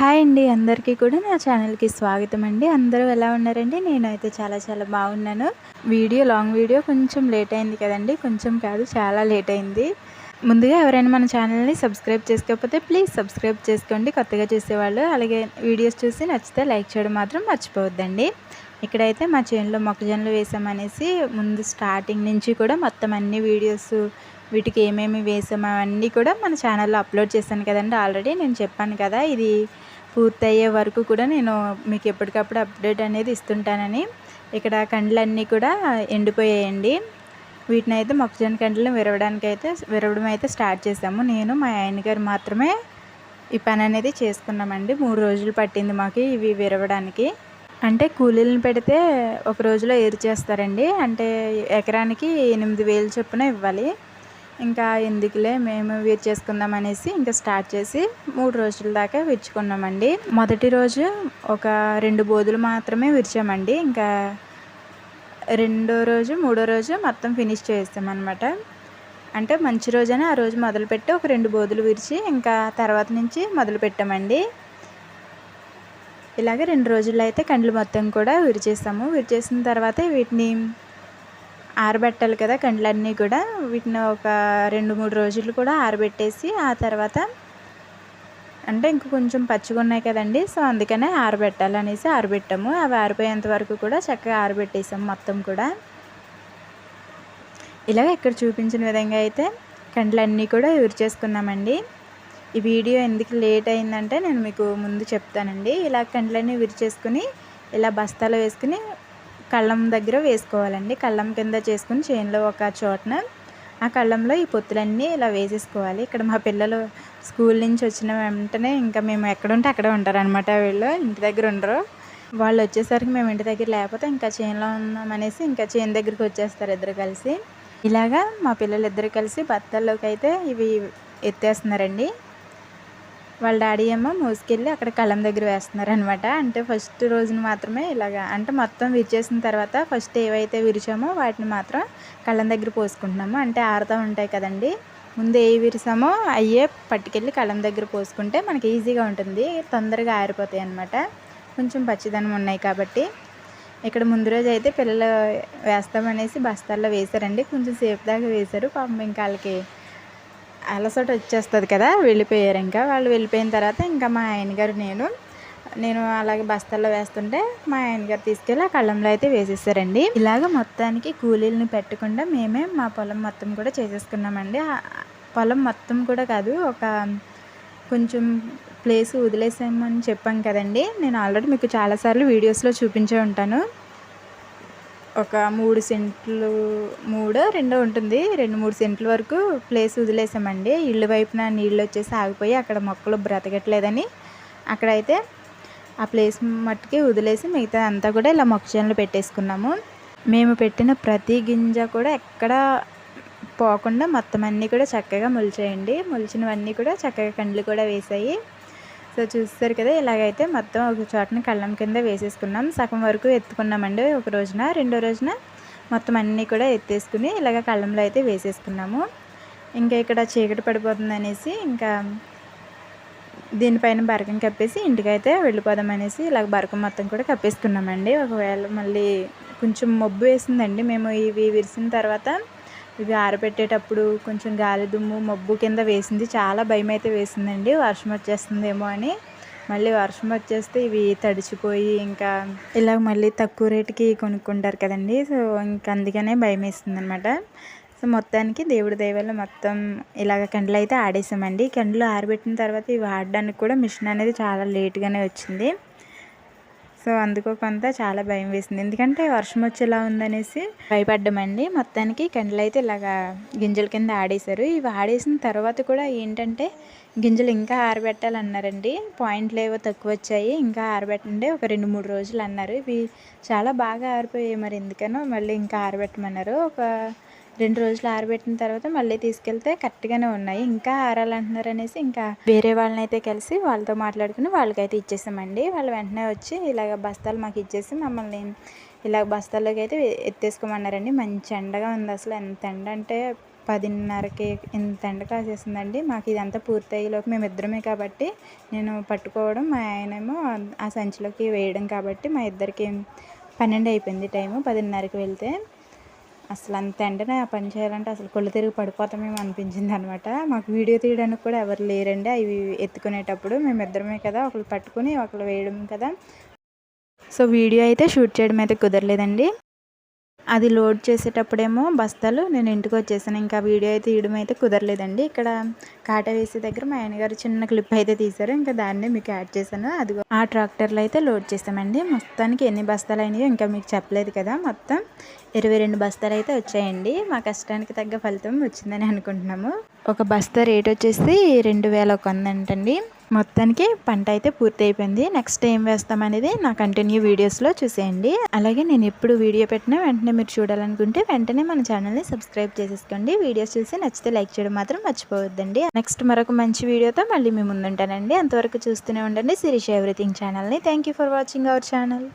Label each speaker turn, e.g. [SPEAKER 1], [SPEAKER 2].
[SPEAKER 1] Hi అండి. అందరికీ కూడా నా ఛానల్‌కి స్వాగతం అండి. అందరూ ఎలా ఉన్నారండి? నేనైతే చాలా చాలా బాగున్నాను. లాంగ్ వీడియో కొంచెం లేట్ అయింది కదండీ! కొంచెం కాదు చాలా లేట్ అయింది. ముందుగా ఎవరైనా మన ఛానల్‌ని సబ్స్క్రైబ్ చేసుకోకపోతే ప్లీజ్ సబ్స్క్రైబ్ చేసుకోండి కొత్తగా చూసేవాళ్ళు. అలాగే వీడియోస్ చూసి నచ్చితే లైక్ చేయడం మాత్రం మర్చిపోవద్దండి. ఇక్కడైతే మా చేనులో మొక్కజొన్నలు వేసామనేసి ముందు స్టార్టింగ్ నుంచి కూడా మొత్తం అన్ని వీడియోస్ వీటికి ఏమేమి వేసామో అవన్నీ కూడా మన ఛానల్‌లో అప్లోడ్ చేశాను కదండీ ఆల్రెడీ. నేను చెప్పాను కదా! ఇది పూర్తయ్యే వరకు కూడా నేను మీకు ఎప్పటికప్పుడు అప్డేట్ అనేది ఇస్తుంటానని. ఇక్కడ కండ్లన్నీ కూడా ఎండిపోయాయండి. వీటినైతే మొక్కజొన్న కండ్లను విరవడం అయితే స్టార్ట్ చేసాము. నేను మా ఆయన గారు మాత్రమే ఈ పని అనేది చేసుకున్నామండి. 3 రోజులు పట్టింది మాకు ఇవి విరవడానికి. అంటే కూలీలను పెడితే ఒక రోజులో ఏరిచేస్తారండి. అంటే ఎకరానికి 8,000 చొప్పున ఇవ్వాలి. ఇంకా ఎందుకులే మేము విరిచేసుకుందాం అనేసి ఇంకా స్టార్ట్ చేసి 3 రోజుల దాకా విరుచుకున్నామండి. మొదటి రోజు ఒక 2 బోదులు మాత్రమే విరిచామండి. ఇంకా రెండో రోజు, మూడో రోజు మొత్తం ఫినిష్ చేసామన్నమాట. అంటే మంచి రోజని ఆ రోజు మొదలుపెట్టి ఒక 2 బోదులు విరిచి ఇంకా తర్వాత నుంచి మొదలుపెట్టామండి. ఇలాగ 2 రోజుల్లో అయితే కండ్లు మొత్తం కూడా విరిచేసాము. విరిచేసిన తర్వాత వీటిని ఆరబెట్టాలి కదా కండ్లన్నీ కూడా. వీటిని ఒక 2, 3 రోజులు కూడా ఆరబెట్టేసి ఆ తర్వాత అంటే ఇంక కొంచెం పచ్చిగా ఉన్నాయి కదండి. సో అందుకనే ఆరబెట్టాలనేసి ఆరబెట్టాము. అవి ఆరిపోయేంత వరకు కూడా చక్కగా ఆరబెట్టేసాము మొత్తం కూడా. ఇలాగ ఇక్కడ చూపించిన విధంగా అయితే కండ్లన్నీ కూడా విరిచేసుకున్నామండి. ఈ వీడియో ఎందుకు లేట్ అయిందంటే నేను మీకు ముందు చెప్తానండి. ఇలా కండ్లన్నీ విరిచేసుకుని ఇలా బస్తాలో వేసుకుని కళ్ళం దగ్గర వేసుకోవాలండి. కళ్ళం కింద చేసుకుని చేనులో ఒక చోటన ఆ కళ్ళంలో ఈ పొత్తులన్నీ ఇలా వేసేసుకోవాలి. ఇక్కడ మా పిల్లలు స్కూల్ నుంచి వచ్చిన వెంటనే ఇంకా మేము ఎక్కడుంటే అక్కడే ఉంటారనమాట. వీళ్ళు ఇంటి దగ్గర ఉండరు. వాళ్ళు వచ్చేసరికి మేము ఇంటి దగ్గర లేకపోతే ఇంకా చేనులో ఉన్నామనేసి ఇంకా చేను దగ్గరికి వచ్చేస్తారు ఇద్దరు కలిసి. ఇలాగా మా పిల్లలు ఇద్దరు కలిసి బత్తాల్లోకి అయితే ఇవి ఎత్తేస్తున్నారండి. వాళ్ళ డాడీ ఏమో మోసుకెళ్ళి అక్కడ కళ్ళం దగ్గర వేస్తున్నారనమాట. అంటే ఫస్ట్ రోజున మాత్రమే ఇలాగా అంటే మొత్తం విరిచేసిన తర్వాత ఫస్ట్ ఏవైతే విరిచామో వాటిని మాత్రం కళ్ళం దగ్గర పోసుకుంటున్నాము. అంటే ఆరుతూ ఉంటాయి కదండి. ముందు ఏ విరిసామో అయ్యే పట్టుకెళ్ళి కళ్ళం దగ్గర పోసుకుంటే మనకి ఈజీగా ఉంటుంది. తొందరగా ఆరిపోతాయి అన్నమాట. కొంచెం పచ్చిదనం ఉన్నాయి కాబట్టి. ఇక్కడ ముందు రోజు అయితే పిల్లలు వేస్తామనేసి బస్తాల్లో వేశారండి. కొంచెం సేపు దాకా వేశారు. పాపం ఇంకా వాళ్ళకి అలసట వచ్చేస్తుంది కదా, వెళ్ళిపోయారు. ఇంకా వాళ్ళు వెళ్ళిపోయిన తర్వాత ఇంకా మా ఆయనగారు నేను అలాగే బస్తాల్లో వేస్తుంటే మా ఆయనగారు తీసుకెళ్ళి ఆ కళ్ళంలో అయితే వేసేసారండి. ఇలాగ మొత్తానికి కూలీలను పెట్టకుండా మేమే మా పొలం మొత్తం కూడా చేసేసుకున్నామండి. పొలం మొత్తం కూడా కాదు, ఒక కొంచెం ప్లేస్ వదిలేసామని చెప్పాం కదండి. నేను ఆల్రెడీ మీకు చాలాసార్లు వీడియోస్లో చూపించే ఉంటాను. ఒక 3 సెంట్లు 2 ఉంటుంది. 2-3 సెంట్ల వరకు ప్లేస్ వదిలేసామండి. ఇల్లు వైపున నీళ్ళు వచ్చేసి ఆగిపోయి అక్కడ మొక్కలు బ్రతకట్లేదని అక్కడైతే ఆ ప్లేస్ మట్టుకి వదిలేసి మిగతా అంతా కూడా ఇలా మొక్కజొన్నలు పెట్టేసుకున్నాము. మేము పెట్టిన ప్రతి గింజ కూడా ఎక్కడ పోకుండా మొత్తం అన్నీ కూడా చక్కగా మొలిచాయండి. మొలిచినవన్నీ కూడా చక్కగా కండ్లు కూడా వేసాయి. సో చూస్తారు కదా, ఇలాగైతే మొత్తం ఒక చోటన కళ్ళం కింద వేసేసుకున్నాం. సగం వరకు ఎత్తుకున్నామండి ఒక రోజున. రెండో రోజున మొత్తం అన్నీ కూడా ఎత్తేసుకుని ఇలాగ కళ్ళంలో అయితే వేసేసుకున్నాము. ఇంకా ఇక్కడ చీకటి పడిపోతుంది అనేసి ఇంకా దీనిపైన బరకం కప్పేసి ఇంటికైతే వెళ్ళిపోదాం అనేసి ఇలాగ బరకం మొత్తం కూడా కప్పేసుకున్నామండి. ఒకవేళ మళ్ళీ కొంచెం మబ్బు వేసిందండి. మేము ఇవి విరిసిన తర్వాత ఇవి ఆరబెట్టేటప్పుడు కొంచెం గాలి దుమ్ము మబ్బు కింద వేసింది. చాలా భయం అయితే వేసిందండి, వర్షం వచ్చేస్తుందేమో అని. మళ్ళీ వర్షం వచ్చేస్తే ఇవి తడిచిపోయి ఇంకా ఇలా మళ్ళీ తక్కువ రేటుకి కొనుక్కుంటారు కదండి. సో ఇంకా అందుకనే భయం వేస్తుంది అనమాట. సో మొత్తానికి దేవుడి దయ వల్ల మొత్తం ఇలాగ కండ్లు అయితే ఆడేసామండి. కండ్లు ఆరబెట్టిన తర్వాత ఇవి ఆడడానికి కూడా మిషన్ అనేది చాలా లేట్గానే వచ్చింది. సో అందుకో కొంత చాలా భయం వేసింది, ఎందుకంటే వర్షం వచ్చేలా ఉందనేసి భయపడ్డామండి. మొత్తానికి కండ్లు అయితే ఇలాగా గింజల కింద ఆడేశారు. ఇవి ఆడేసిన తర్వాత కూడా ఏంటంటే గింజలు ఇంకా ఆరబెట్టాలన్నారండి. పాయింట్లు ఏవో తక్కువ వచ్చాయి, ఇంకా ఆరబెట్టండి ఒక 2-3 రోజులు అన్నారు. ఇవి చాలా బాగా ఆరిపోయాయి, మరి ఎందుకనో మళ్ళీ ఇంకా ఆరబెట్టమన్నారు. ఒక 2 రోజులు ఆరబెట్టిన తర్వాత మళ్ళీ తీసుకెళ్తే కరెక్ట్గానే ఉన్నాయి. ఇంకా ఆరాలంటున్నారు అనేసి ఇంకా వేరే వాళ్ళని అయితే కలిసి వాళ్ళతో మాట్లాడుకుని వాళ్ళకైతే ఇచ్చేసామండి. వాళ్ళు వెంటనే వచ్చి ఇలాగ బస్తాలు మాకు ఇచ్చేసి మమ్మల్ని ఇలా బస్తాల్లోకి అయితే ఎత్తేసుకోమన్నారండి. మంచి ఎండగా ఉంది, అసలు ఎంత ఎండ అంటే 10:30కి ఇంత ఎండ కాసేసిందండి. మాకు ఇదంతా పూర్తయ్యేలోపు మేమిద్దరమే కాబట్టి నేను పట్టుకోవడం, మా ఆయనేమో ఆ సంచిలోకి వేయడం కాబట్టి మా ఇద్దరికి 12 అయిపోయింది టైము. 10:30కి వెళ్తే అసలు అంత ఎండనే ఆ పని చేయాలంటే అసలు కళ్ళు తిరిగి పడిపోతామేమో అనిపించిందనమాట. మాకు వీడియో తీయడానికి కూడా ఎవరు లేరండి అవి ఎత్తుకునేటప్పుడు. మేమిద్దరమే కదా, ఒకళ్ళు పట్టుకుని ఒకళ్ళు వేయడం కదా. సో వీడియో అయితే షూట్ చేయడం అయితే కుదరలేదండి. అది లోడ్ చేసేటప్పుడేమో బస్తాలు నేను ఇంటికి వచ్చేసాను. ఇంకా వీడియో అయితే తీయడం అయితే కుదరలేదండి. ఇక్కడ కాటా వేసే దగ్గర మా ఆయనగారు చిన్న క్లిప్ అయితే తీశారు. ఇంకా దాన్నే మీకు యాడ్ చేశాను. అదిగో ఆ ట్రాక్టర్లో అయితే లోడ్ చేసామండి. మొత్తానికి ఎన్ని బస్తాలు అయినాయో ఇంకా మీకు చెప్పలేదు కదా. మొత్తం 22 బస్తాలు అయితే వచ్చాయండి. మా కష్టానికి తగ్గ ఫలితం వచ్చిందని అనుకుంటున్నాము. ఒక బస్తా రేట్ వచ్చేసి 2100 అంటండి. మొత్తానికి పంట అయితే పూర్తి అయిపోయింది. నెక్స్ట్ ఏం వేస్తామనేది నా కంటిన్యూ వీడియోస్లో చూసేయండి. అలాగే నేను ఎప్పుడు వీడియో పెట్టినా వెంటనే మీరు చూడాలనుకుంటే వెంటనే మన ఛానల్ని సబ్స్క్రైబ్ చేసేసుకోండి. వీడియోస్ చూసి నచ్చితే లైక్ చేయడం మాత్రం మర్చిపోవద్దండి. నెక్స్ట్ మరొక మంచి వీడియోతో మళ్ళీ మీ ముందుంటానండి. అంతవరకు చూస్తూనే ఉండండి శిరీష ఎవ్రీథింగ్ ఛానల్ని. Thank you for watching our channel.